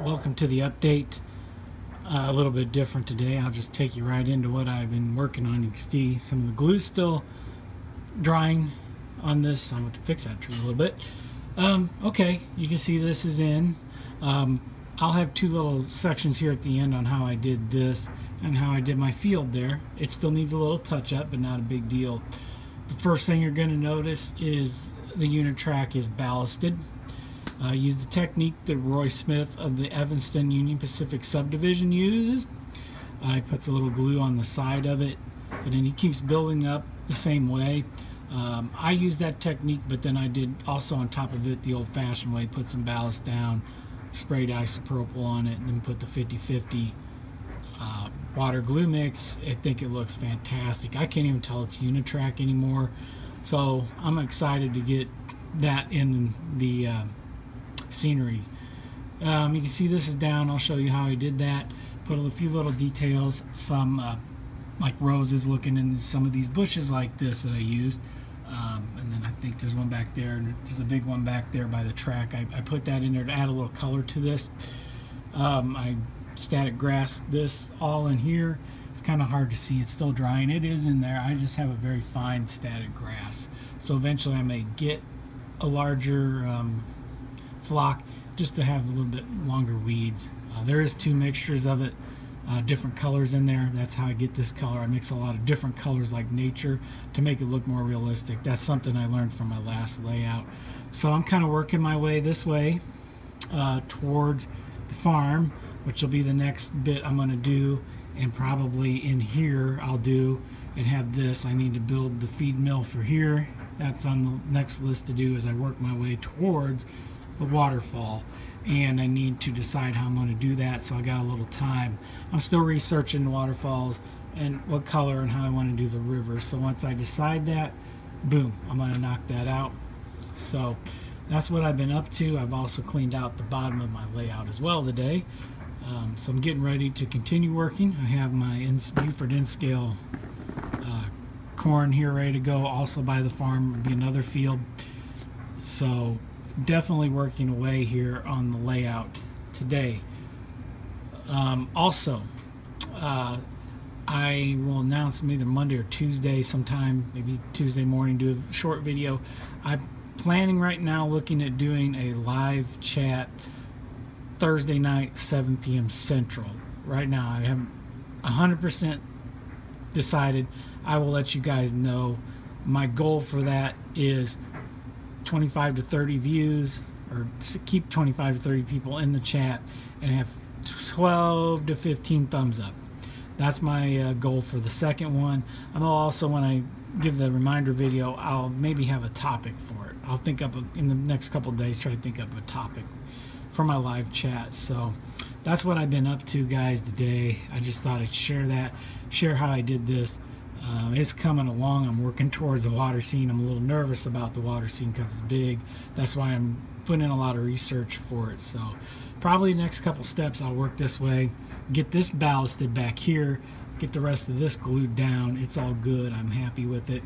Welcome to the update. A little bit different today. I'll just take you right into what I've been working on. You can see some of the glue still drying on this. I'm going to fix that tree a little bit. Okay, you can see this is in. I'll have two little sections here at the end on how I did this and how I did my field there. It still needs a little touch up, but not a big deal. The first thing you're going to notice is the unit track is ballasted. Use the technique that Roy Smith of the Evanston Union Pacific subdivision uses. He puts a little glue on the side of it, and then he keeps building up the same way. I use that technique, but then I did also on top of it the old-fashioned way. Put some ballast down, sprayed isopropyl on it, and then put the 50-50 water glue mix. I think it looks fantastic. I can't even tell it's Unitrack anymore, so I'm excited to get that in the scenery. You can see this is down. I'll show you how I did that. Put a few little details, some like roses looking in some of these bushes like this that I used, and then I think there's one back there, and there's a big one back there by the track. I put that in there to add a little color to this. I static grass this all in here. It's kind of hard to see, it's still drying. It is in there. I just have a very fine static grass, so eventually I may get a larger flock just to have a little bit longer weeds. There is two mixtures of it, different colors in there. That's how I get this color. I mix a lot of different colors like nature to make it look more realistic. That's something I learned from my last layout. So I'm kind of working my way this way towards the farm, which will be the next bit I'm going to do, and probably in here I'll do and have this. I need to build the feed mill for here. That's on the next list to do as I work my way towards the waterfall, and I need to decide how I'm going to do that, so I got a little time. I'm still researching the waterfalls and what color and how I want to do the river, so once I decide that, boom, I'm going to knock that out. So that's what I've been up to. I've also cleaned out the bottom of my layout as well today, so I'm getting ready to continue working. I have my Buford N-scale corn here ready to go. Also by the farm will be another field, so definitely working away here on the layout today. Also, I will announce either Monday or Tuesday sometime, maybe Tuesday morning, do a short video. I'm planning right now looking at doing a live chat Thursday night 7 p.m. Central. Right now I haven't 100% decided. I will let you guys know. My goal for that is 25 to 30 views, or keep 25 to 30 people in the chat and have 12 to 15 thumbs up. That's my goal for the second one. I'm also, when I give the reminder video, I'll maybe have a topic for it. I'll think up in the next couple of days, try to think up a topic for my live chat. So that's what I've been up to, guys, today. I just thought I'd share that, share how I did this. It's coming along. I'm working towards the water scene. I'm a little nervous about the water scene because it's big. That's why I'm putting in a lot of research for it. So probably the next couple steps I'll work this way, get this ballasted back here, get the rest of this glued down. It's all good. I'm happy with it.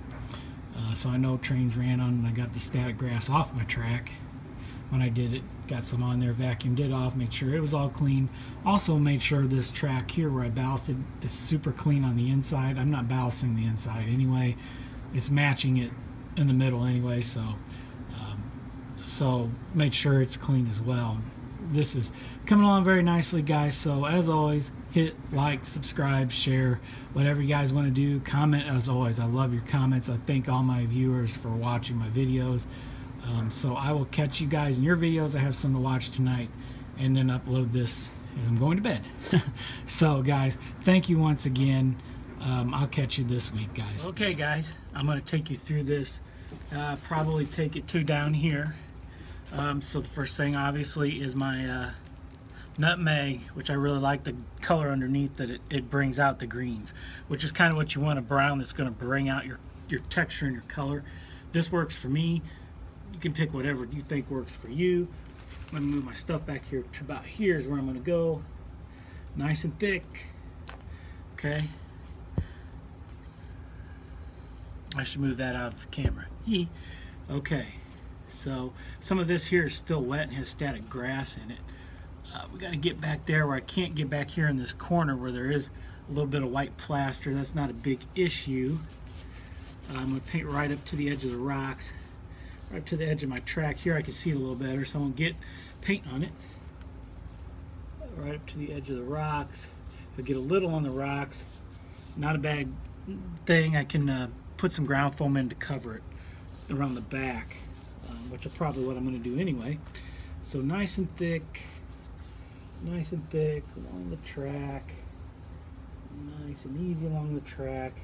So I know trains ran on, and I got the static grass off my track when I did it. Got some on there, vacuumed it off, made sure it was all clean. Also made sure this track here where I ballasted is super clean on the inside. I'm not ballasting the inside anyway. It's matching it in the middle anyway, so made sure it's clean as well. This is coming along very nicely, guys. So as always, hit like, subscribe, share, whatever you guys want to do. Comment as always. I love your comments. I thank all my viewers for watching my videos. So I will catch you guys in your videos. I have some to watch tonight, and then upload this as I'm going to bed. So guys, thank you once again. I'll catch you this week, guys. Okay guys, I'm going to take you through this, probably take it to down here. So the first thing obviously is my nutmeg, which I really like the color underneath, that it brings out the greens, which is kind of what you want, a brown that's going to bring out your texture and your color. This works for me. You can pick whatever you think works for you. I'm going to move my stuff back here to about here is where I'm going to go. Nice and thick. Okay. I should move that out of the camera. Okay. So some of this here is still wet and has static grass in it. we got to get back there where I can't get back here in this corner where there is a little bit of white plaster. That's not a big issue. I'm going to paint right up to the edge of the rocks, right up to the edge of my track. Here I can see it a little better, so I'm going to get paint on it. Right up to the edge of the rocks. If I get a little on the rocks, not a bad thing. I can put some ground foam in to cover it around the back, which is probably what I'm going to do anyway. So nice and thick along the track. Nice and easy along the track.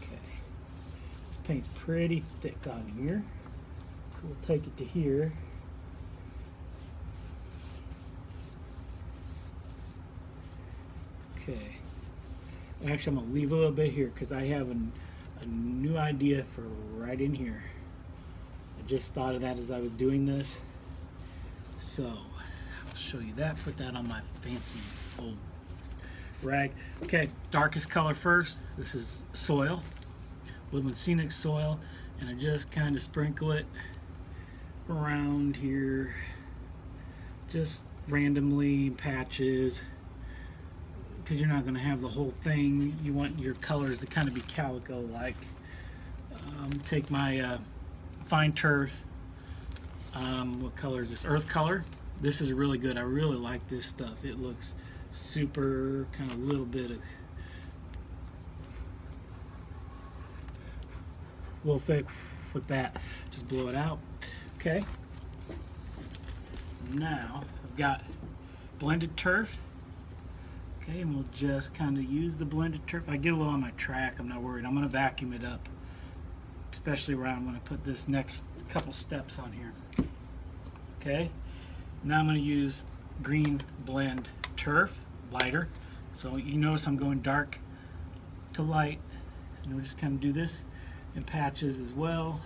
Okay. This paint's pretty thick on here. So we'll take it to here. Okay. Actually, I'm going to leave a little bit here because I have a new idea for right in here. I just thought of that as I was doing this. So, I'll show you that. Put that on my fancy old rag. Okay, darkest color first. This is soil. Woodland Scenic soil. And I just kind of sprinkle it around here. Just randomly, patches. Because you're not going to have the whole thing. You want your colors to kind of be calico-like. Take my fine turf. What color is this? Earth color. This is really good. I really like this stuff. It looks super, kind of little bit of, little thick with that. Just blow it out. Okay. Now I've got blended turf. Okay, and we'll just kind of use the blended turf. I get a little on my track, I'm not worried. I'm going to vacuum it up, especially around when I put this next couple steps on here. Okay, now I'm going to use green blend turf, lighter. So you notice I'm going dark to light, and we'll just kind of do this in patches as well.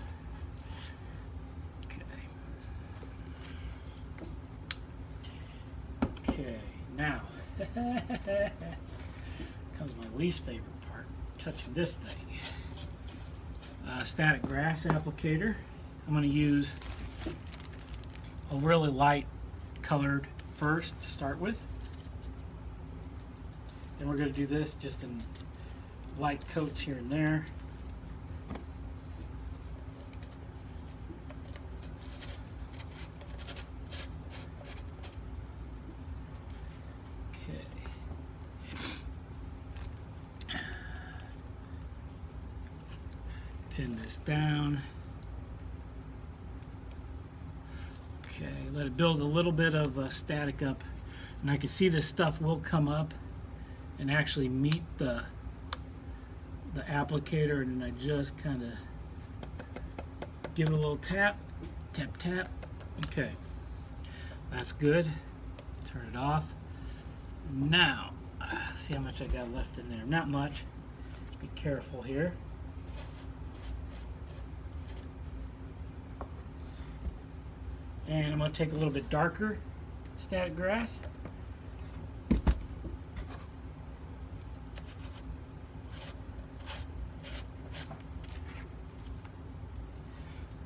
Okay. Okay, now comes my least favorite part, touching this thing. Static grass applicator. I'm going to use a really light colored first to start with. And we're going to do this just in light coats here and there. Pin this down. Okay, let it build a little bit of static up, and I can see this stuff will come up and actually meet the applicator, and then I just kind of give it a little tap, tap, tap. Okay, that's good. Turn it off. Now, see how much I got left in there. Not much. Be careful here. And I'm going to take a little bit darker static grass.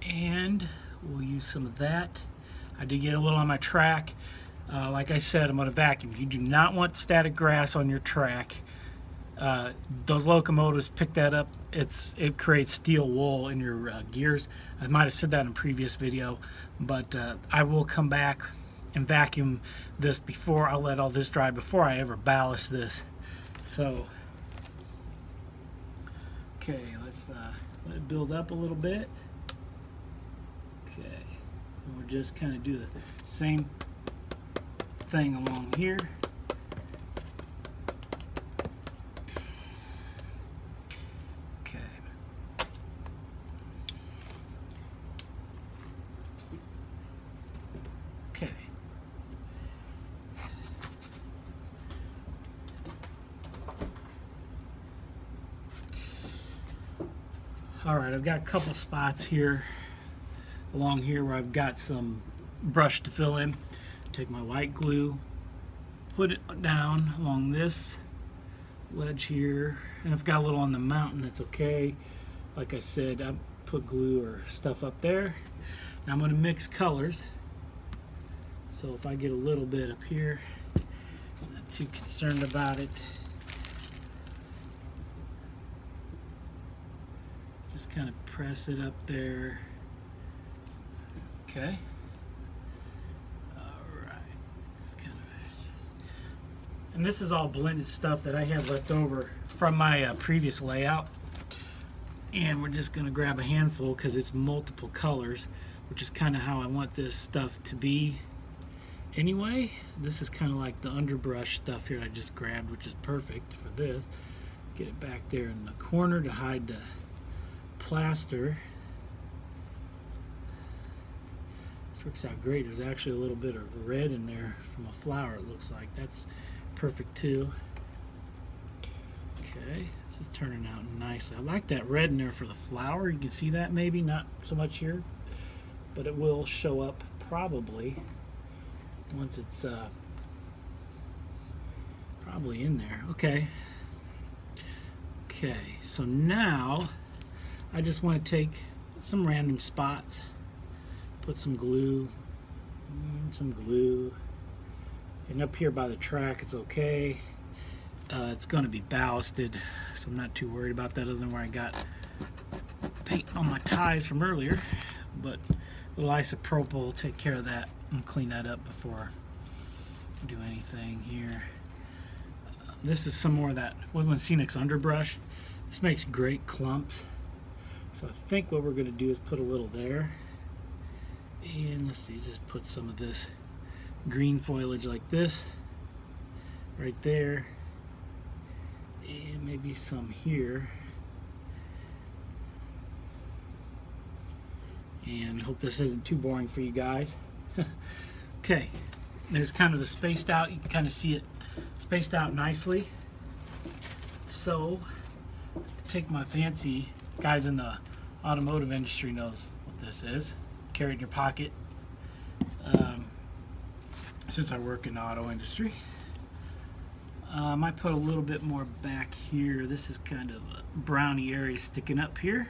And we'll use some of that. I did get a little on my track. Like I said, I'm going to vacuum. You do not want static grass on your track. Those locomotives pick that up. It creates steel wool in your gears. I might have said that in a previous video, but I will come back and vacuum this before. I'll let all this dry before I ever ballast this. So, okay, let's let it build up a little bit. Okay, and we'll just kind of do the same thing along here. Okay. All right, I've got a couple spots here along here where I've got some brush to fill in. Take my white glue, put it down along this ledge here, and if I've got a little on the mountain, that's okay. Like I said, I put glue or stuff up there. Now I'm going to mix colors. So if I get a little bit up here, I'm not too concerned about it. Just kind of press it up there. Okay. And this is all blended stuff that I had left over from my previous layout. And we're just going to grab a handful because it's multiple colors, which is kind of how I want this stuff to be anyway. This is kind of like the underbrush stuff here I just grabbed, which is perfect for this. Get it back there in the corner to hide the plaster. This works out great. There's actually a little bit of red in there from a flower, it looks like. That's perfect too. Okay, this is turning out nice. I like that red in there for the flower. You can see that maybe, not so much here, but it will show up probably once it's probably in there. Okay. Okay, so now I just want to take some random spots, put some glue, and up here by the track it's okay. It's going to be ballasted, so I'm not too worried about that, other than where I got paint on my ties from earlier. But a little isopropyl will take care of that and clean that up before I do anything here. This is some more of that Woodland Scenics underbrush. This makes great clumps. So I think what we're going to do is put a little there. And let's see, just put some of this green foliage like this right there, and maybe some here, and hope this isn't too boring for you guys. Okay, there's kind of the spaced out, you can kind of see it spaced out nicely. So take my fancy, guys in the automotive industry knows what this is, carry it in your pocket. Since I work in the auto industry, I might put a little bit more back here. This is kind of a browny area sticking up here.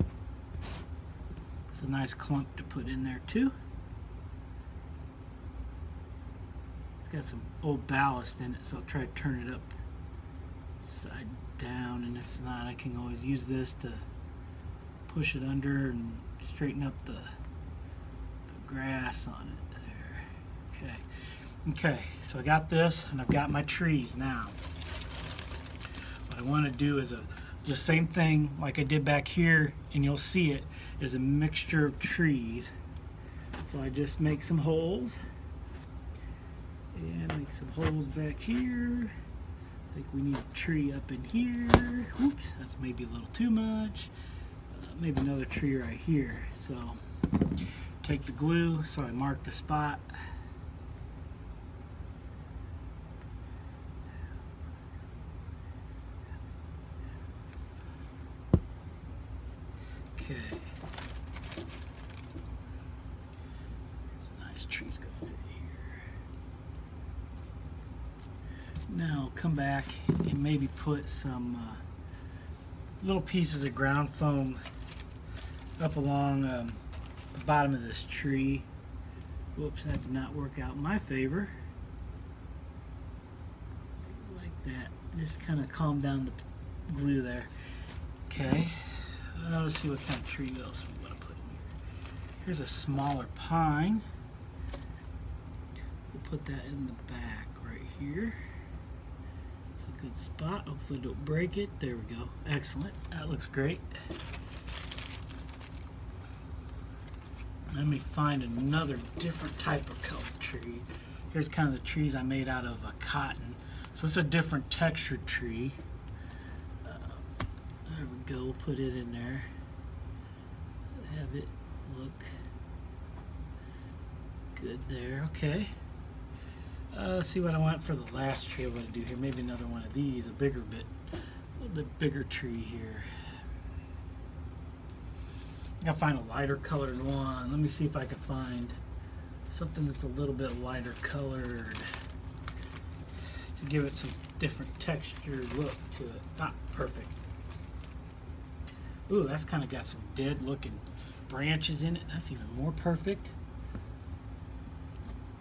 It's a nice clump to put in there too. It's got some old ballast in it, so I'll try to turn it up side down, and if not, I can always use this to push it under and straighten up the grass on it. Okay, so I got this, and I've got my trees now. What I want to do is just same thing like I did back here, and you'll see it is a mixture of trees. So I just make some holes, and make some holes back here. I think we need a tree up in here. Oops, that's maybe a little too much. Maybe another tree right here. So take the glue, so I mark the spot. Okay. There's nice trees go fit here. Now come back and maybe put some little pieces of ground foam up along the bottom of this tree. Whoops, that did not work out in my favor. Like that. Just kind of calm down the glue there. Okay. Let's see what kind of tree else we want to put in here. Here's a smaller pine. We'll put that in the back right here. It's a good spot. Hopefully don't break it. There we go. Excellent. That looks great. Let me find another different type of colored tree. Here's kind of the trees I made out of cotton. So it's a different textured tree. There we go, put it in there. Have it look good there, okay. Let's see what I want for the last tree I'm going to do here. Maybe another one of these, a little bit bigger tree here. I gotta find a lighter colored one. Let me see if I can find something that's a little bit lighter colored to give it some different textured look to it. Ah, perfect. Ooh, that's kind of got some dead looking branches in it. That's even more perfect.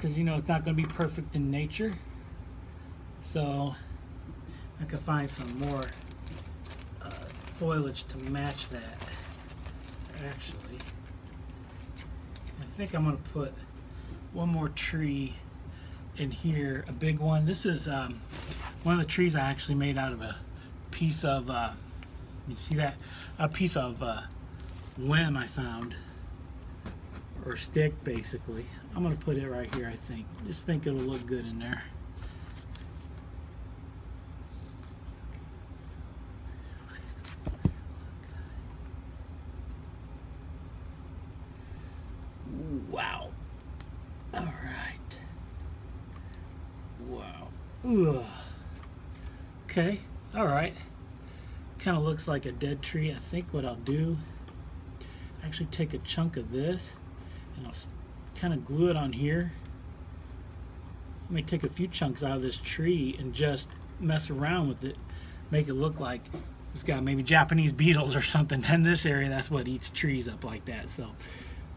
because you know it's not going to be perfect in nature. So I can find some more foliage to match that. Actually, I think I'm going to put one more tree in here, a big one. This is one of the trees I actually made out of a piece of you see that, a piece of limb I found, or stick basically. I'm gonna put it right here. I just think it'll look good in there. Wow. All right. Wow. Ugh. Okay. All right. Kind of looks like a dead tree. I think what I'll do, actually take a chunk of this and I'll kind of glue it on here. I may take a few chunks out of this tree and just mess around with it, make it look like it's got maybe Japanese beetles or something. In this area, that's what eats trees up like that. So,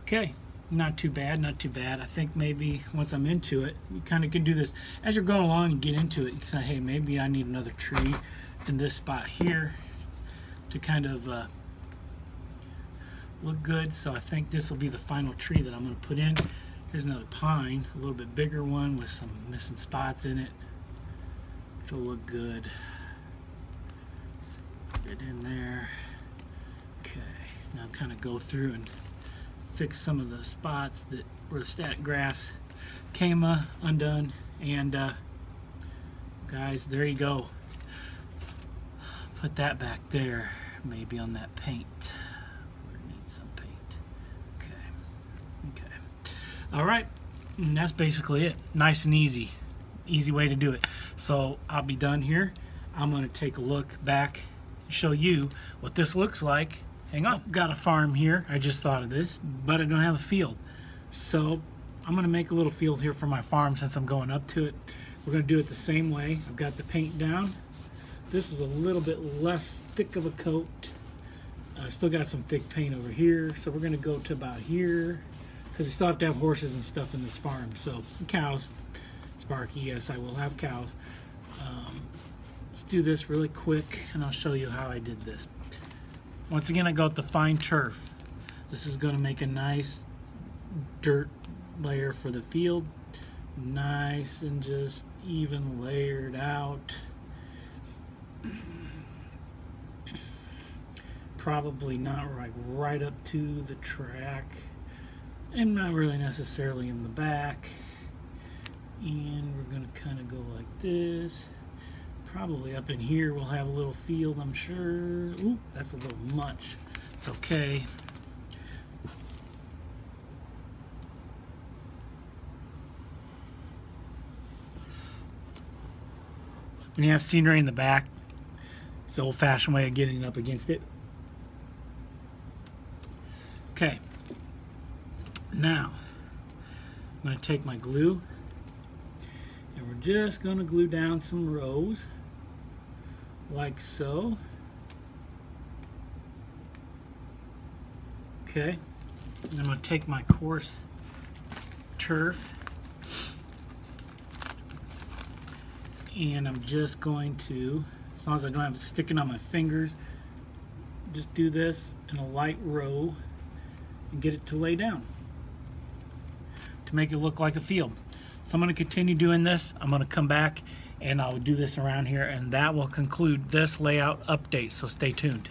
okay. Not too bad, not too bad. I think maybe once I'm into it, you kind of can do this as you're going along and get into it. You can say, hey, maybe I need another tree in this spot here to kind of look good. So I think this will be the final tree that I'm going to put in. Here's another pine, a little bit bigger one with some missing spots in it, which will look good. So put it in there. Okay, now kind of go through and fix some of the spots that where the static grass came undone. And guys, there you go. Put that back there, maybe on that paint. We need some paint. Okay. All right, and that's basically it. Nice and easy way to do it. So I'll be done here. I'm going to take a look back and show you what this looks like. Hang on, got a farm here. I just thought of this, but I don't have a field. So I'm going to make a little field here for my farm since I'm going up to it. We're going to do it the same way. I've got the paint down. This is a little bit less thick of a coat. I still got some thick paint over here. So we're going to go to about here because we still have to have horses and stuff in this farm. So cows. Sparky, yes, I will have cows. Let's do this really quick and I'll show you how I did this. Once again, I got the fine turf. This is going to make a nice dirt layer for the field. Nice and just even layered out. Probably not right up to the track, and not really necessarily in the back. And we're going to kind of go like this. Probably up in here we'll have a little field, I'm sure. Ooh, that's a little much. It's okay. When you have scenery in the back, it's the old-fashioned way of getting up against it. Okay. Now, I'm going to take my glue, and we're just going to glue down some rows. Like so. Okay, and I'm going to take my coarse turf and I'm just going to, as long as I don't have it sticking on my fingers, just do this in a light row and get it to lay down to make it look like a field. So I'm going to continue doing this. I'm going to come back and I'll do this around here, and that will conclude this layout update, so stay tuned.